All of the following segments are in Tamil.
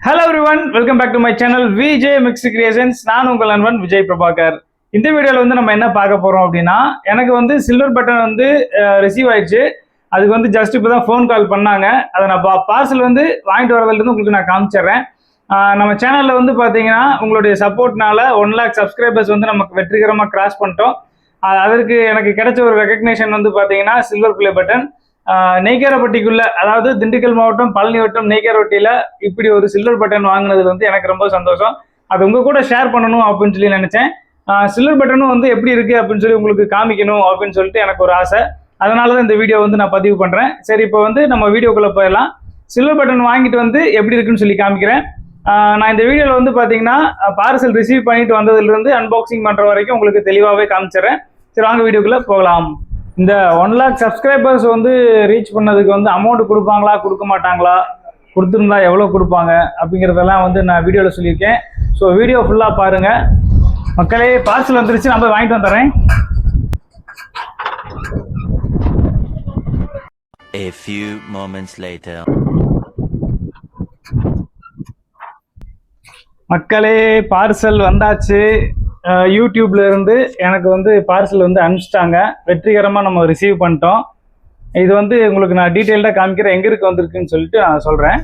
Hello everyone, welcome back to my channel VJ Mixed Creations. நான் உங்கள் நண்பன் விஜய் பிரபாகர். இந்த வீடியோல வந்து நம்ம என்ன பார்க்க போறோம் அப்படின்னா, எனக்கு வந்து சில்வர் பட்டன் வந்து ரிசீவ் ஆயிடுச்சு. அதுக்கு வந்து ஜஸ்ட் இப்போ தான் ஃபோன் கால் பண்ணாங்க. அதை நான் பார்சல் வந்து வாங்கிட்டு வரதுலேருந்து உங்களுக்கு நான் காமிச்சிடுறேன். நம்ம சேனலில் வந்து பார்த்தீங்கன்னா உங்களுடைய சப்போர்ட்னால 1 lakh சப்ஸ்கிரைபர்ஸ் வந்து நமக்கு வெற்றிகரமாக கிராஸ் பண்ணிட்டோம். அதற்கு எனக்கு கிடைச்ச ஒரு ரெகக்னேஷன் வந்து பார்த்தீங்கன்னா சில்வர் பிளே பட்டன். நெய்க்காரப்பட்டிக்குள்ள, அதாவது திண்டுக்கல் மாவட்டம் பழனி வட்டம் நெய்க்காரப்பட்டியில இப்படி ஒரு சில்வர் பட்டன் வாங்கினது வந்து எனக்கு ரொம்ப சந்தோஷம். அது உங்க கூட ஷேர் பண்ணணும் அப்படின்னு சொல்லி நினைச்சேன். சில்வர் பட்டனும் வந்து எப்படி இருக்கு அப்படின்னு சொல்லி உங்களுக்கு காமிக்கணும் அப்படின்னு சொல்லிட்டு எனக்கு ஒரு ஆசை. அதனாலதான் இந்த வீடியோ வந்து நான் பதிவு பண்றேன். சரி, இப்போ வந்து நம்ம வீடியோக்குள்ள போயிடலாம். சில்வர் பட்டன் வாங்கிட்டு வந்து எப்படி இருக்குன்னு சொல்லி காமிக்கிறேன். நான் இந்த வீடியோல வந்து பாத்தீங்கன்னா பார்சல் ரிசீவ் பண்ணிட்டு வந்ததுல இருந்து அன்பாக்சிங் பண்ற வரைக்கும் உங்களுக்கு தெளிவாகவே காமிச்சிடறேன். சரி, வாங்க வீடியோக்குள்ள போகலாம். இந்த 1 lakh சப்ஸ்கிரைபர்ஸ் வந்து ரீச் பண்ணதுக்கு வந்து அமௌண்ட் கொடுப்பாங்களா கொடுக்க மாட்டாங்களா, கொடுத்துருந்தா எவ்வளோ கொடுப்பாங்க அப்படிங்கிறதெல்லாம் வந்து நான் வீடியோவில் சொல்லியிருக்கேன். ஸோ வீடியோ ஃபுல்லாக பாருங்க மக்களே. பார்சல் வந்துருச்சு, நான் போய் வாங்கிட்டு வந்துடுறேன். A few moments later. மக்களே, பார்சல் வந்தாச்சு. யூடியூப்ல இருந்து எனக்கு வந்து பார்சல் வந்து அனுப்பிச்சிட்டாங்க. வெற்றிகரமாக நம்ம ரிசீவ் பண்ணிட்டோம். இது வந்து உங்களுக்கு நான் டீட்டெயில்டாக காமிக்கிறேன் எங்க இருக்கு வந்திருக்குன்னு சொல்லிட்டு நான் சொல்றேன்.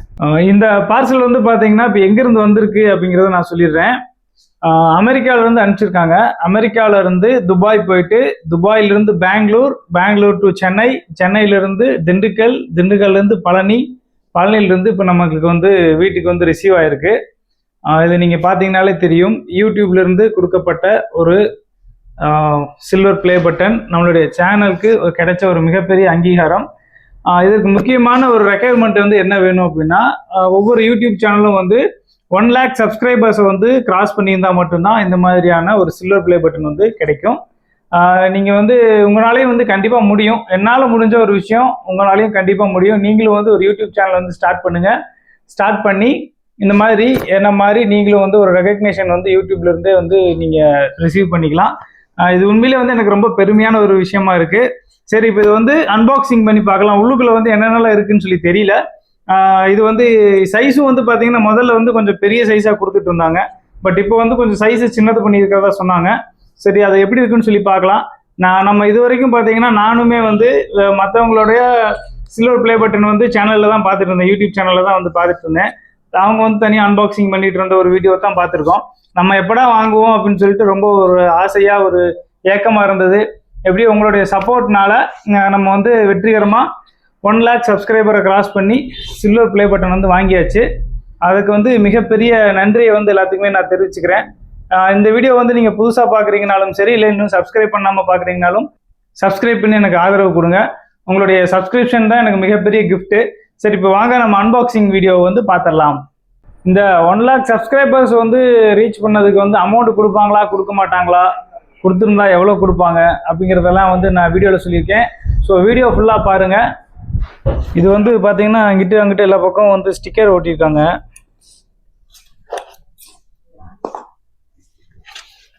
இந்த பார்சல் வந்து பார்த்தீங்கன்னா இப்போ எங்கிருந்து வந்திருக்கு அப்படிங்கிறத நான் சொல்லிடுறேன். அமெரிக்காவில இருந்து அனுப்பிச்சிருக்காங்க. அமெரிக்காவில இருந்து துபாய் போயிட்டு, துபாயிலிருந்து பெங்களூர், பெங்களூர் டு சென்னை, சென்னையிலிருந்து திண்டுக்கல், திண்டுக்கல்லேருந்து பழனி, பழனியிலிருந்து இப்போ நமக்கு வந்து வீட்டுக்கு வந்து ரிசீவ் ஆயிருக்கு. இது நீங்கள் பார்த்தீங்கனாலே தெரியும். யூடியூப்ல இருந்து கொடுக்கப்பட்ட ஒரு சில்வர் பிளே பட்டன் நம்மளுடைய சேனலுக்கு கிடைச்ச ஒரு மிகப்பெரிய அங்கீகாரம். இதற்கு முக்கியமான ஒரு ரெக்குயர்மெண்ட் வந்து என்ன வேணும் அப்படின்னா, ஒவ்வொரு யூடியூப் சேனலும் வந்து 1 lakh சப்ஸ்கிரைபர்ஸை வந்து கிராஸ் பண்ணியிருந்தா மட்டும்தான் இந்த மாதிரியான ஒரு சில்வர் பிளே பட்டன் வந்து கிடைக்கும். நீங்கள் வந்து உங்களாலையும் வந்து கண்டிப்பாக முடியும். என்னால் முடிஞ்ச ஒரு விஷயம் உங்களாலையும் கண்டிப்பாக முடியும். நீங்களும் வந்து ஒரு யூடியூப் சேனல் வந்து ஸ்டார்ட் பண்ணுங்க. ஸ்டார்ட் பண்ணி இந்த மாதிரி என்ன மாதிரி நீங்களும் வந்து ஒரு ரெகக்னேஷன் வந்து யூடியூப்ல இருந்தே வந்து நீங்க ரிசீவ் பண்ணிக்கலாம். இது உண்மையிலே வந்து எனக்கு ரொம்ப பெருமையான ஒரு விஷயமா இருக்கு. சரி, இப்போ இது வந்து அன்பாக்சிங் பண்ணி பார்க்கலாம். உள்ளுக்குள்ள வந்து என்னென்னலாம் இருக்குன்னு சொல்லி தெரியல. இது வந்து சைஸும் வந்து பாத்தீங்கன்னா முதல்ல வந்து கொஞ்சம் பெரிய சைஸா கொடுத்துட்டு இருந்தாங்க. பட் இப்போ வந்து கொஞ்சம் சைஸ் சின்னது பண்ணி இருக்கிறதா சொன்னாங்க. சரி, அதை எப்படி இருக்குன்னு சொல்லி பார்க்கலாம். நம்ம இது வரைக்கும் பாத்தீங்கன்னா நானுமே வந்து மற்றவங்களுடைய சில்வர் பிளே பட்டன் வந்து சேனல்ல தான் பார்த்துட்டு இருந்தேன். யூடியூப் சேனல்ல தான் வந்து பார்த்துட்டு இருந்தேன். அவங்க வந்து தனியாக அன்பாக்சிங் பண்ணிட்டு இருந்த ஒரு வீடியோ தான் பார்த்துருக்கோம். நம்ம எப்படா வாங்குவோம் அப்படின்னு சொல்லிட்டு ரொம்ப ஒரு ஆசையா ஒரு ஏக்கமா இருந்தது. எப்படி உங்களுடைய சப்போர்ட்னால நம்ம வந்து வெற்றிகரமா 1 lakh சப்ஸ்கிரைபரை கிராஸ் பண்ணி சில்வர் பிளே பட்டன் வந்து வாங்கியாச்சு. அதுக்கு வந்து மிகப்பெரிய நன்றியை வந்து எல்லாத்துக்குமே நான் தெரிவிச்சுக்கிறேன். இந்த வீடியோ வந்து நீங்க புதுசா பாக்குறீங்கனாலும் சரி, இல்லை இன்னும் சப்ஸ்கிரைப் பண்ணாம பாக்குறீங்கனாலும் சப்ஸ்கிரைப் பண்ணி எனக்கு ஆதரவு கொடுங்க. உங்களுடைய சப்ஸ்கிரிப்ஷன் தான் எனக்கு மிகப்பெரிய கிஃப்ட். சரி, இப்போ வாங்க நம்ம அன்பாக்சிங் வீடியோ வந்து பார்த்துடலாம். இந்த 1 lakh சப்ஸ்கிரைபர்ஸ் வந்து ரீச் பண்ணதுக்கு வந்து அமௌண்ட் கொடுப்பாங்களா கொடுக்க மாட்டாங்களா, கொடுத்துருந்தா எவ்வளோ கொடுப்பாங்க அப்படிங்கிறதெல்லாம் வந்து நான் வீடியோவில் சொல்லியிருக்கேன். ஸோ வீடியோ ஃபுல்லாக பாருங்க. இது வந்து பார்த்தீங்கன்னா அங்கிட்ட எல்லா பக்கம் வந்து ஸ்டிக்கர் ஒட்டியிருக்காங்க.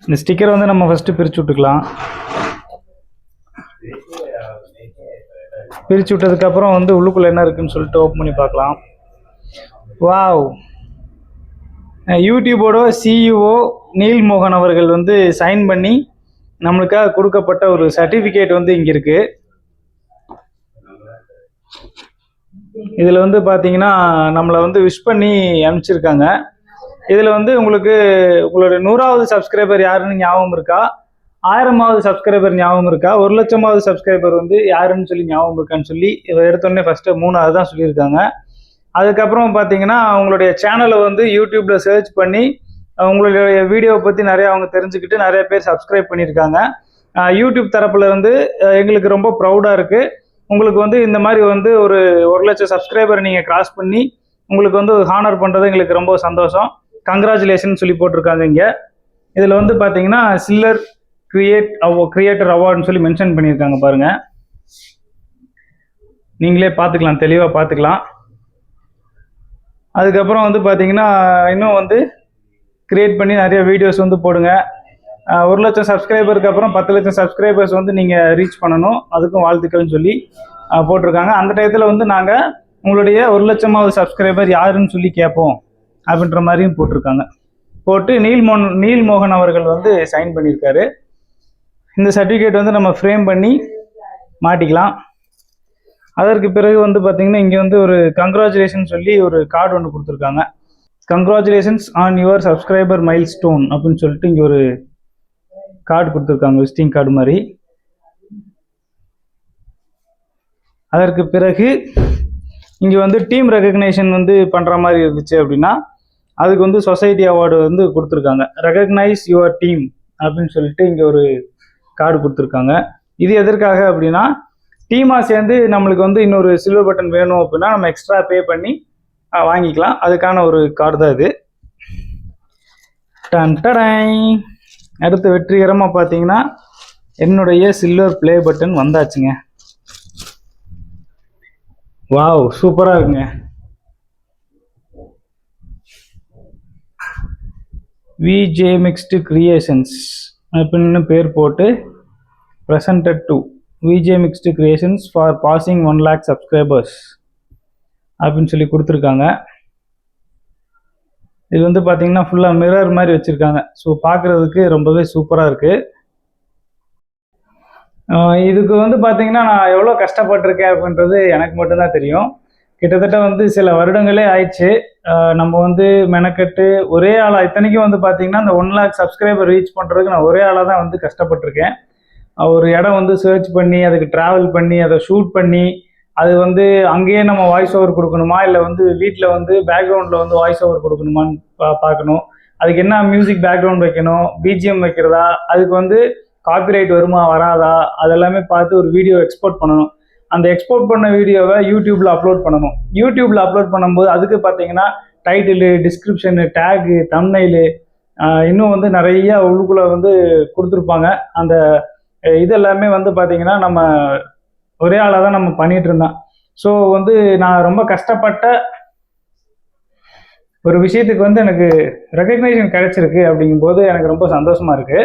இந்த ஸ்டிக்கர் வந்து நம்ம ஃபர்ஸ்ட் பிரித்து விட்டுக்கலாம். பிரித்து விட்டதுக்கப்புறம் வந்து உள்ளுக்குள்ளே என்ன இருக்குன்னு சொல்லிட்டு ஓப்பன் பண்ணி பார்க்கலாம். வாவ், யூடியூபோட சிஇஓ நீல் மோகன் அவர்கள் வந்து சைன் பண்ணி நம்மளுக்காக கொடுக்கப்பட்ட ஒரு சர்டிஃபிகேட் வந்து இங்கே இருக்கு. இதில் வந்து பார்த்தீங்கன்னா நம்மளை வந்து விஷ் பண்ணி அனுப்பிச்சிருக்காங்க. இதில் வந்து உங்களுக்கு உங்களுடைய 100வது சப்ஸ்கிரைபர் யாருன்னு ஞாபகம் இருக்கா, 1000வது சப்ஸ்கிரைபர் ஞாபகம் இருக்கா, 1 லட்சமாவது சப்ஸ்கிரைபர் வந்து யாருன்னு சொல்லி ஞாபகம் இருக்கான்னு சொல்லி எடுத்தோடனே ஃபர்ஸ்ட் 3வது தான் சொல்லியிருக்காங்க. அதுக்கப்புறம் பார்த்தீங்கன்னா உங்களுடைய சேனலை வந்து யூடியூப்ல சர்ச் பண்ணி உங்களுடைய வீடியோவை பற்றி நிறைய அவங்க தெரிஞ்சுக்கிட்டு நிறைய பேர் சப்ஸ்கிரைப் பண்ணியிருக்காங்க. யூடியூப் தரப்புல இருந்து எங்களுக்கு ரொம்ப ப்ரௌடாக இருக்கு. உங்களுக்கு வந்து இந்த மாதிரி வந்து ஒரு 1 லட்சம் சப்ஸ்கிரைபர் நீங்கள் கிராஸ் பண்ணி உங்களுக்கு வந்து ஹானர் பண்ணுறது எங்களுக்கு ரொம்ப சந்தோஷம். கங்க்ராச்சுலேஷன் சொல்லி போட்டிருக்காங்க. இங்கே இதில் வந்து பார்த்தீங்கன்னா சில்லர் கிரியேட்டர் அவார்டுன்னு சொல்லி மென்ஷன் பண்ணியிருக்காங்க பாருங்க. நீங்களே பார்த்துக்கலாம், தெளிவாக பார்த்துக்கலாம். அதுக்கப்புறம் வந்து பார்த்தீங்கன்னா இன்னும் வந்து கிரியேட் பண்ணி நிறைய வீடியோஸ் வந்து போடுங்க. 1 லட்சம் சப்ஸ்கிரைபருக்கு அப்புறம் 10 லட்சம் சப்ஸ்கிரைபர்ஸ் வந்து நீங்கள் ரீச் பண்ணணும், அதுக்கும் வாழ்த்துக்கள்னு சொல்லி போட்டிருக்காங்க. அந்த டயத்தில் வந்து நாங்கள் உங்களுடைய 1 லட்சமாவது சப்ஸ்கிரைபர் யாருன்னு சொல்லி கேட்போம் அப்படின்ற மாதிரியும் போட்டிருக்காங்க. போட்டு நீல்மோகன் அவர்கள் வந்து சைன் பண்ணியிருக்காரு. இந்த சர்டிஃபிகேட் வந்து நம்ம ஃப்ரேம் பண்ணி மாட்டிக்கலாம். அதற்கு பிறகு வந்து பார்த்தீங்கன்னா இங்கே வந்து ஒரு கங்க்ராச்சுலேஷன் சொல்லி ஒரு கார்டு ஒன்று கொடுத்துருக்காங்க. Congratulations on your subscriber milestone அப்படின்னு சொல்லிட்டு இங்கே ஒரு கார்டு கொடுத்துருக்காங்க, விசிட்டிங் கார்டு மாதிரி. அதற்கு பிறகு இங்கே வந்து டீம் ரெகக்னேஷன் வந்து பண்ணுற மாதிரி இருந்துச்சு அப்படின்னா அதுக்கு வந்து சொசைட்டி அவார்டு வந்து கொடுத்துருக்காங்க. ரெகக்னைஸ் யுவர் டீம் அப்படின்னு சொல்லிட்டு இங்கே ஒரு கார்டு கொடுத்துருக்காங்க. இது எதற்காக அப்படின்னா டீமாக சேர்ந்து நம்மளுக்கு வந்து இன்னொரு சில்வர் பட்டன் வேணும் அப்படின்னா நம்ம எக்ஸ்ட்ரா பே பண்ணி வாங்கிக்கலாம். அதுக்கான ஒரு கார்டு தான் இது. அடுத்து வெற்றிகரமாக பார்த்தீங்கன்னா என்னுடைய சில்வர் ப்ளே பட்டன் வந்தாச்சுங்க. வாவ், சூப்பராக இருக்குங்க. விஜே மிக்ஸ்டு கிரியேஷன்ஸ் அப்படின்னு பேர் போட்டு presented to VJ mixed creations for passing 1 lakh subscribers அப்படின்னு சொல்லி கொடுத்துருக்காங்க. இது வந்து பார்த்தீங்கன்னா ஃபுல்லாக மிரர் மாதிரி வச்சுருக்காங்க. ஸோ பார்க்குறதுக்கு ரொம்பவே சூப்பராக இருக்குது. இதுக்கு வந்து பார்த்தீங்கன்னா நான் எவ்வளோ கஷ்டப்பட்டிருக்கேன் அப்படின்றது எனக்கு மட்டும்தான் தெரியும். கிட்டத்தட்ட வந்து சில வருடங்களே ஆயிடுச்சு. நம்ம வந்து மெனக்கெட்டு ஒரே ஆளாக, இத்தனைக்கும் வந்து பார்த்தீங்கன்னா இந்த 1 lakh சப்ஸ்கிரைபர் ரீச் பண்ணுறதுக்கு நான் ஒரே ஆளாக தான் வந்து கஷ்டப்பட்டிருக்கேன். ஒரு இடம் வந்து சர்ச் பண்ணி அதுக்கு ட்ராவல் பண்ணி அதை ஷூட் பண்ணி அது வந்து அங்கேயே நம்ம வாய்ஸ் ஓவர் கொடுக்கணுமா இல்லை வந்து வீட்டில் வந்து பேக்ரவுண்டில் வந்து வாய்ஸ் ஓவர் கொடுக்கணுமான்னு பார்க்கணும். அதுக்கு என்ன மியூசிக் பேக்ரவுண்ட் வைக்கணும், பிஜிஎம் வைக்கிறதா, அதுக்கு வந்து காப்பிரைட் வருமா வராதா, அதெல்லாமே பார்த்து ஒரு வீடியோ எக்ஸ்போர்ட் பண்ணணும். அந்த எக்ஸ்போர்ட் பண்ண வீடியோவை யூடியூப்பில் அப்லோட் பண்ணணும். யூடியூப்பில் அப்லோட் பண்ணும்போது அதுக்கு பார்த்தீங்கன்னா டைட்டிலு, டிஸ்கிரிப்ஷனு, டேகு, தம்ப்நெயிலு, இன்னும் வந்து நிறைய உள்ளுக்குள்ளே வந்து கொடுத்துருப்பாங்க. அந்த இதெல்லாமே வந்து பார்த்தீங்கன்னா நம்ம ஒரே ஆளாக தான் நம்ம பண்ணிட்டு இருந்தோம். ஸோ வந்து நான் ரொம்ப கஷ்டப்பட்ட ஒரு விஷயத்துக்கு வந்து எனக்கு ரெகக்னேஷன் கிடைச்சிருக்கு. அப்படிங்கும்போது எனக்கு ரொம்ப சந்தோஷமா இருக்கு.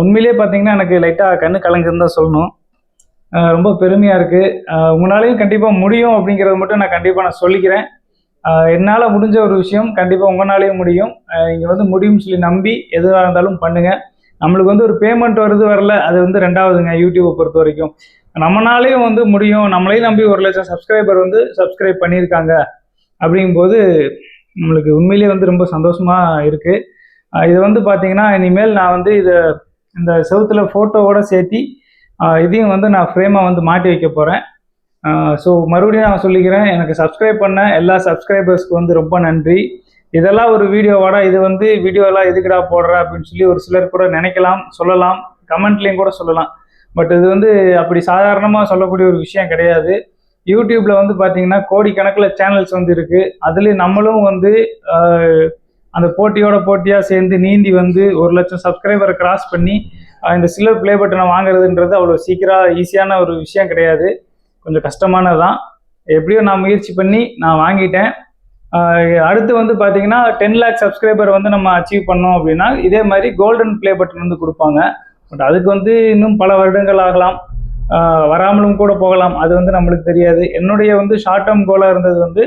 உண்மையிலே பார்த்தீங்கன்னா எனக்கு லைட்டாக கண்ணு கலங்குன்னு தான் சொல்லணும். ரொம்ப பெருமையாக இருக்குது. உங்களாலையும் கண்டிப்பாக முடியும் அப்படிங்கிறத மட்டும் நான் கண்டிப்பாக சொல்லிக்கிறேன். என்னால் முடிஞ்ச ஒரு விஷயம் கண்டிப்பாக உங்களாலேயும் முடியும். நீங்கள் வந்து முடியும்னு சொல்லி நம்பி எதுவாக இருந்தாலும் பண்ணுங்கள். நம்மளுக்கு வந்து ஒரு பேமெண்ட் வருது வரல, அது வந்து ரெண்டாவதுங்க. யூடியூப்பை பொறுத்த வரைக்கும் நம்மளாலேயும் வந்து முடியும். நம்மளையும் நம்பி 1 லட்சம் சப்ஸ்கிரைபர் வந்து சப்ஸ்கிரைப் பண்ணியிருக்காங்க. அப்படிங்கும்போது நம்மளுக்கு உண்மையிலேயே வந்து ரொம்ப சந்தோஷமாக இருக்குது. இது வந்து பார்த்தீங்கன்னா இனிமேல் நான் வந்து இந்த செவுத்தில் ஃபோட்டோவோட சேர்த்தி இதையும் வந்து நான் ஃப்ரேமாக வந்து மாட்டி வைக்க போகிறேன். ஸோ மறுபடியும் நான் சொல்லிக்கிறேன், எனக்கு சப்ஸ்கிரைப் பண்ண எல்லா சப்ஸ்கிரைபர்ஸ்க்கு வந்து ரொம்ப நன்றி. இதெல்லாம் ஒரு வீடியோவாடா, இது வந்து வீடியோலாம் எதுக்குடா போடுற அப்படின்னு சொல்லி ஒரு சிலர் கூட நினைக்கலாம், சொல்லலாம், கமெண்ட்லேயும் கூட சொல்லலாம். பட் இது வந்து அப்படி சாதாரணமாக சொல்லக்கூடிய ஒரு விஷயம் கிடையாது. யூடியூப்பில் வந்து பார்த்தீங்கன்னா கோடிக்கணக்கில் சேனல்ஸ் வந்து இருக்குது. அதுலேயும் நம்மளும் வந்து அந்த போட்டியாக சேர்ந்து நீந்தி வந்து 1 லட்சம் சப்ஸ்கிரைபரை கிராஸ் பண்ணி இந்த சில்வர் ப்ளே பட்டனை வாங்குறதுன்றது அவ்வளோ ஈஸியான ஒரு விஷயம் கிடையாது. கொஞ்சம் கஷ்டமானது தான். எப்படியோ நான் முயற்சி பண்ணி நான் வாங்கிட்டேன். அடுத்து வந்து பார்த்தீங்கன்னா 10 lakh சப்ஸ்கிரைபர் வந்து நம்ம அச்சீவ் பண்ணோம் அப்படின்னா இதே மாதிரி கோல்டன் ப்ளே பட்டன் வந்து கொடுப்பாங்க. பட் அதுக்கு வந்து இன்னும் பல வருடங்கள் ஆகலாம், வராமலும் கூட போகலாம். அது வந்து நம்மளுக்கு தெரியாது. என்னுடைய வந்து ஷார்ட் டேர்ம் கோலாக இருந்தது வந்து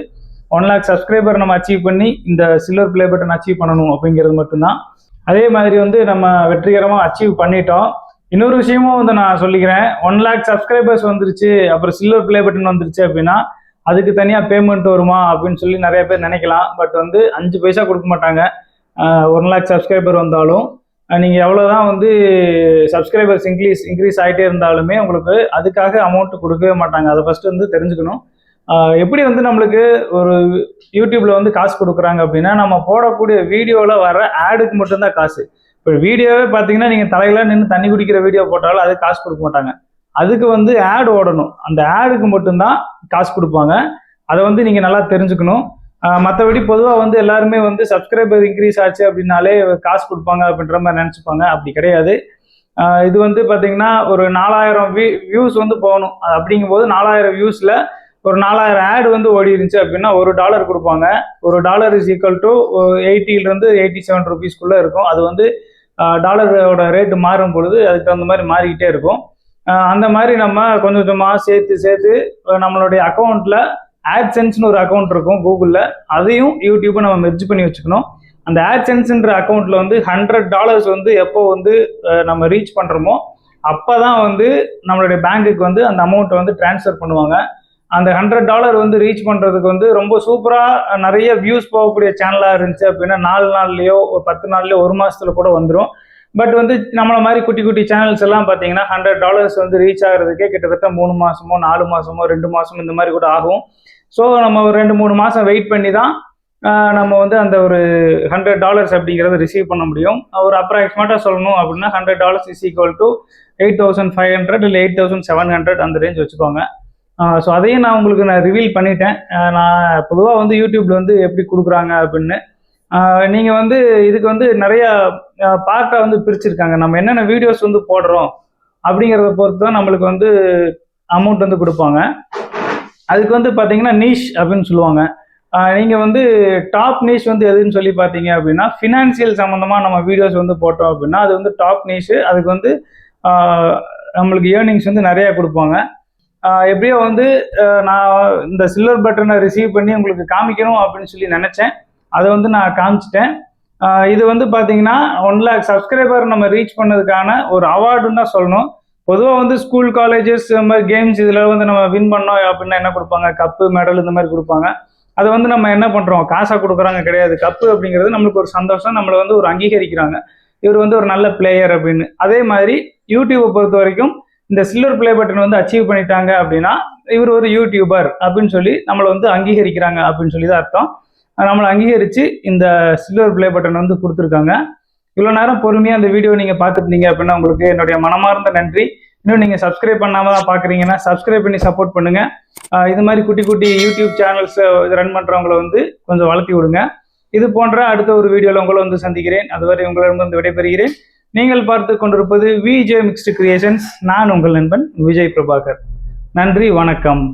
1 lakh சப்ஸ்கிரைபர் நம்ம அச்சீவ் பண்ணி இந்த சில்வர் ப்ளே பட்டன் அச்சீவ் பண்ணணும் அப்படிங்கிறது மட்டும்தான். அதே மாதிரி வந்து நம்ம வெற்றிகரமாக அச்சீவ் பண்ணிட்டோம். இன்னொரு விஷயமும் வந்து நான் சொல்லிக்கிறேன், 1 lakh சப்ஸ்கிரைபர்ஸ் வந்துருச்சு, அப்புறம் சில்வர் ப்ளே பட்டன் வந்துருச்சு அப்படின்னா அதுக்கு தனியாக பேமெண்ட் வருமா அப்படின்னு சொல்லி நிறைய பேர் நினைக்கலாம். பட் வந்து 5 பைசா கொடுக்க மாட்டாங்க. 1 lakh சப்ஸ்கிரைபர் வந்தாலும் நீங்கள் எவ்வளோதான் வந்து சப்ஸ்கிரைபர்ஸ் இன்க்ரீஸ் ஆகிட்டே இருந்தாலுமே உங்களுக்கு அதுக்காக அமௌண்ட் கொடுக்கவே மாட்டாங்க. அதை ஃபஸ்ட்டு வந்து தெரிஞ்சுக்கணும். எப்படி வந்து நம்மளுக்கு ஒரு யூடியூப்பில் வந்து காசு கொடுக்குறாங்க அப்படின்னா நம்ம போடக்கூடிய வீடியோவில் வர ஆடுக்கு மட்டும்தான் காசு. இப்போ வீடியோவே பார்த்தீங்கன்னா நீங்கள் தலையில் நின்று தண்ணி குடிக்கிற வீடியோ போட்டாலும் அது காசு கொடுக்க மாட்டாங்க. அதுக்கு வந்து ஆட் ஓடணும், அந்த ஆடுக்கு மட்டும்தான் காசு கொடுப்பாங்க. அதை வந்து நீங்கள் நல்லா தெரிஞ்சுக்கணும். மற்றபடி பொதுவாக வந்து எல்லாருமே வந்து சப்ஸ்கிரைபர் இன்க்ரீஸ் ஆச்சு அப்படின்னாலே காசு கொடுப்பாங்க அப்படின்ற மாதிரி நினச்சிப்பாங்க. அப்படி கிடையாது. இது வந்து பார்த்தீங்கன்னா ஒரு 4000 வியூஸ் வந்து போகணும். அப்படிங்கும்போது 4000 வியூஸில் ஒரு 4000 ஆட் வந்து ஓடி இருந்துச்சு அப்படின்னா $1 கொடுப்பாங்க. $1 இஸ் ஈக்குவல் டு 80 87 rupeesக்குள்ளே இருக்கும். அது வந்து டாலரோட ரேட்டு மாறும் பொழுது அதுக்கு தகுந்த மாதிரி மாறிக்கிட்டே இருக்கும். அந்த மாதிரி நம்ம கொஞ்சம் கொஞ்சமாக சேர்த்து நம்மளுடைய அக்கௌண்ட்டில் AdSenseன்னு ஒரு அக்கௌண்ட் இருக்கும் கூகுளில், அதையும் யூடியூப்பை நம்ம மெர்ஜ் பண்ணி வச்சுக்கணும். அந்த AdSenseன்ற அக்கௌண்ட்டில் வந்து $100 வந்து எப்போ வந்து நம்ம ரீச் பண்ணுறோமோ அப்போ தான் வந்து நம்மளுடைய பேங்க்குக்கு வந்து அந்த அமௌண்ட்டை வந்து ட்ரான்ஸ்ஃபர் பண்ணுவாங்க. அந்த $100 வந்து ரீச் பண்ணுறதுக்கு வந்து ரொம்ப சூப்பராக நிறைய வியூஸ் போகக்கூடிய சேனலாக இருந்துச்சு அப்படின்னா 4 நாள்லையோ ஒரு 10 நாள்லையோ 1 மாதத்துல கூட வந்துடும். பட் வந்து நம்மள மாதிரி குட்டி குட்டி சேனல்ஸ் எல்லாம் பார்த்தீங்கன்னா $100 வந்து ரீச் ஆகிறதுக்கே கிட்டத்தட்ட 3 மாதமோ 4 மாதமோ 2 மாதமோ இந்த மாதிரி கூட ஆகும். ஸோ நம்ம ஒரு 2-3 மாதம் வெயிட் பண்ணி தான் நம்ம வந்து அந்த ஒரு $100 அப்படிங்கிறத ரிசீவ் பண்ண முடியும். ஒரு அப்ராக்சிமேட்டாக சொல்லணும் அப்படின்னா $100 இஸ் ஈக்குவல் டு 8,500 இல்லை 8,700 அந்த ரேஞ்ச் வச்சுக்கோங்க. ஸோ அதையும் நான் உங்களுக்கு ரிவீல் பண்ணிட்டேன். நான் பொதுவாக வந்து யூடியூப்ல வந்து எப்படி கொடுக்குறாங்க அப்படின்னு. நீங்கள் வந்து இதுக்கு வந்து நிறைய பார்ட்டாக வந்து பிரிச்சிருக்காங்க. நம்ம என்னென்ன வீடியோஸ் வந்து போடுறோம் அப்படிங்கிறத பொறுத்து தான் நம்மளுக்கு வந்து அமௌண்ட் வந்து கொடுப்பாங்க. அதுக்கு வந்து பார்த்தீங்கன்னா நீஷ் அப்படின்னு சொல்லுவாங்க. நீங்கள் வந்து டாப் நீஷ் வந்து எதுன்னு சொல்லி பார்த்தீங்க அப்படின்னா ஃபினான்சியல் சம்மந்தமாக நம்ம வீடியோஸ் வந்து போட்டோம் அப்படின்னா அது வந்து டாப் நீஷு. அதுக்கு வந்து நம்மளுக்கு ஏர்னிங்ஸ் வந்து நிறையா கொடுப்பாங்க. எப்படியோ வந்து நான் இந்த சில்வர் பட்டனை ரிசீவ் பண்ணி உங்களுக்கு காமிக்கணும் அப்படின்னு சொல்லி நினச்சேன். அதை வந்து நான் காமிச்சிட்டேன். இது வந்து பார்த்தீங்கன்னா 1 lakh சப்ஸ்கிரைபர் நம்ம ரீச் பண்ணதுக்கான ஒரு அவார்டுன்னு தான் சொல்லணும். பொதுவாக வந்து ஸ்கூல் காலேஜஸ் இந்த மாதிரி கேம்ஸ் இதில் வந்து நம்ம வின் பண்ணோம் அப்படின்னா என்ன கொடுப்பாங்க, கப்பு மெடல் இந்த மாதிரி கொடுப்பாங்க. அதை வந்து நம்ம என்ன பண்ணுறோம், காசாக கொடுக்குறாங்க கிடையாது. கப்பு அப்படிங்கிறது நம்மளுக்கு ஒரு சந்தோஷம், நம்மளை வந்து ஒரு அங்கீகரிக்கிறாங்க, இவர் வந்து ஒரு நல்ல பிளேயர் அப்படின்னு. அதே மாதிரி யூடியூப்பை பொறுத்த வரைக்கும் இந்த சில்வர் பிளே பட்டன் வந்து அச்சீவ் பண்ணிட்டாங்க அப்படின்னா இவர் ஒரு யூடியூபர் அப்படின்னு சொல்லி நம்மளை வந்து அங்கீகரிக்கிறாங்க அப்படின்னு சொல்லி தான் அர்த்தம். நம்மளை அங்கீகரித்து இந்த சில்வர் பிளே பட்டன் வந்து கொடுத்துருக்காங்க. இவ்வளோ நேரம் பொறுமையாக அந்த வீடியோ நீங்கள் பார்த்துருந்தீங்க அப்படின்னா உங்களுக்கு என்னுடைய மனமார்ந்த நன்றி. இன்னும் நீங்கள் சப்ஸ்கிரைப் பண்ணாமல் தான் பார்க்குறீங்கன்னா சப்ஸ்கிரைப் பண்ணி சப்போர்ட் பண்ணுங்கள். இது மாதிரி குட்டி குட்டி யூடியூப் சேனல்ஸ் ரன் பண்ணுறவங்களை வந்து கொஞ்சம் வளர்த்தி விடுங்க. இது போன்ற அடுத்த ஒரு வீடியோவில் உங்களை வந்து சந்திக்கிறேன். அதுவரை உங்களிடமிருந்து விடைபெறுகிறேன். நீங்கள் பார்த்து கொண்டிருப்பது விஜய் மிக்ஸ்டு கிரியேஷன்ஸ். நான் உங்கள் நண்பன் விஜய் பிரபாகர். நன்றி, வணக்கம்.